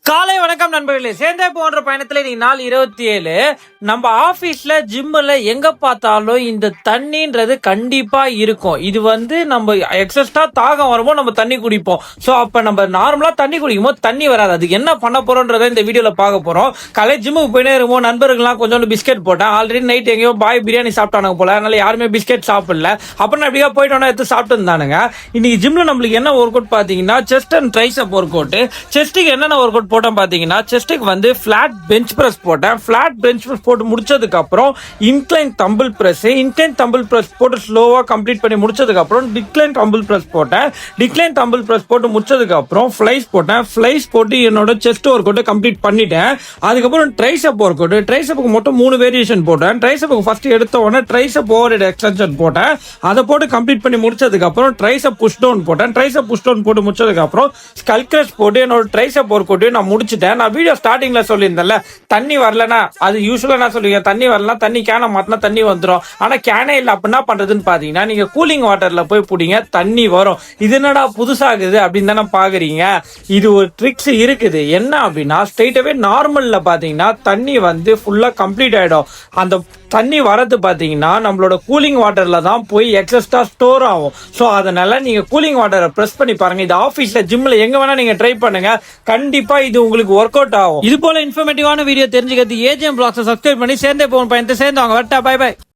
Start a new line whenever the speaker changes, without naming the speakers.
காலை வணக்கம் நண்பர்களே. சேர்ந்தே போன்ற பயணத்துல நீ நாள் 27 நம்ம ஆபீஸ்ல ஜிம்ல எங்க பார்த்தாலும் இந்த தண்ணின்றது கண்டிப்பா இருக்கும். இது நம்ம எக்ஸஸ்டா தாகம் வரும்போது நம்ம தண்ணி குடிப்போம். சோ அப்ப நம்ம நார்மலா தண்ணி குடிக்கும் போது தண்ணி வராது. அதுக்கு என்ன பண்ண போறோம்ன்றத இந்த வீடியோல பார்க்க போறோம். காலை ஜிம்முக்கு போயினே இருக்கும் நண்பர்கள்லாம் கொஞ்சோண்டு பிஸ்கெட் போட்டேன். ஆல்ரெடி நைட் எங்கேயோ பாய் பிரியாணி சாப்பிட்டானுங்க போல, அதனால யாருமே பிஸ்கெட் சாப்பிடல. அப்புறம் எப்படியா போயிட்டோம்னா எடுத்து சாப்பிட்டு இருந்தானுங்க. இன்னைக்கு ஜிம்ல நம்மளுக்கு என்ன ஒர்க் அவுட் பாத்தீங்கன்னா chest and tricep work out. செஸ்ட்டுக்கு என்னென்ன ஒர்க் அவுட் போட்டோம் பாத்தீங்கன்னா, செஸ்ட்டுக்கு ஃபிளாட் பெஞ்ச் பிரஸ் போட்டேன். ஃபிளாட் பெஞ்ச் பிரஸ் போட்டு முடிச்சதுக்கு அப்புறம் incline dumbbell press, incline dumbbell press போட்டு ஸ்லோவா கம்ப்ளீட் பண்ணி முடிச்சதுக்கு அப்புறம் டிக்ளைன் தம்பிள் பிரஸ் போட்டேன். டிக்ளைன் தம்பிள் பிரஸ் போட்டு முடிச்சதுக்கு அப்புறம் ஃப்ளைஸ் போட்டேன். ஃப்ளைஸ் போட்டு என்னோட செஸ்ட் ஒர்க் அவுட் கம்ப்ளீட் பண்ணிட்டேன். அதுக்கப்புறம் ட்ரைசெப் ஒர்க் அவுட். ட்ரைசெப்புக்கு மட்டும் 3 வேரியேஷன் போட்டேன். ட்ரைசெப்புக்கு ஃபர்ஸ்ட் எடுத்த உடனே ட்ரைசெப் ஓவர்ஹெட் எக்ஸ்டென்ஷன் போட்டேன். அதை போட்டு கம்ப்ளீட் பண்ணி முடிச்சதுக்கு அப்புறம் ட்ரைசெப் புஷ் டவுன் போட்டேன். ட்ரைசெப் புஷ் டவுன் போட்டு முடிச்சதுக்கு அப்புறம் ஸ்கல் கிரஷ் போட்டு என்னோட ட்ரைசெப் ஒர்க் அவுட் நான் முடிச்சிட்டேன். நான் வீடியோ ஸ்டார்டிங்ல சொல்லியிருந்தேன்ல, தண்ணி வரலனா அது யூசுவலா நான் சொல்லுவேன், தண்ணி வரலாம், தண்ணி கேனை மாத்தினா தண்ணி வந்துடும். ஆனா கேனே இல்ல அப்படின்னா பண்றதுன்னு பாத்தீங்கன்னா, நீங்க கூலிங் வாட்டர்ல போய் புடிங்க, தண்ணி வரும். இது என்னடா புதுசாகுது அப்படின்னு தானே பாக்குறீங்க. இது ஒரு ட்ரிக்ஸ் இருக்குது. என்ன அப்படின்னா, ஸ்ட்ரெயிட்டாவே நார்மல்ல பாத்தீங்கன்னா தண்ணி ஃபுல்லா கம்ப்ளீட் ஆயிடும். அந்த தண்ணி வரது பாத்தீங்கன்னா நம்மளோட கூலிங் வாட்டர்ல தான் போய் எக்ஸஸ்டா ஸ்டோர் ஆகும். சோ அதனால நீங்க கூலிங் வாட்டரை பிரஸ் பண்ணி பாருங்க. இது ஆபீஸ்ல ஜிம்ல எங்க வேணா நீங்க ட்ரை பண்ணுங்க. கண்டிப்பா இது உங்களுக்கு ஒர்க் அவுட் ஆகும். இது போல இன்ஃபர்மேட்டிவான வீடியோ தெரிஞ்சுக்கிறது ஏஜிஎம் பிளாக்ஸ் சப்ஸ்கிரைப் பண்ணி சேர்ந்தே போன பயணத்தை சேர்ந்து வாங்க. Bye by.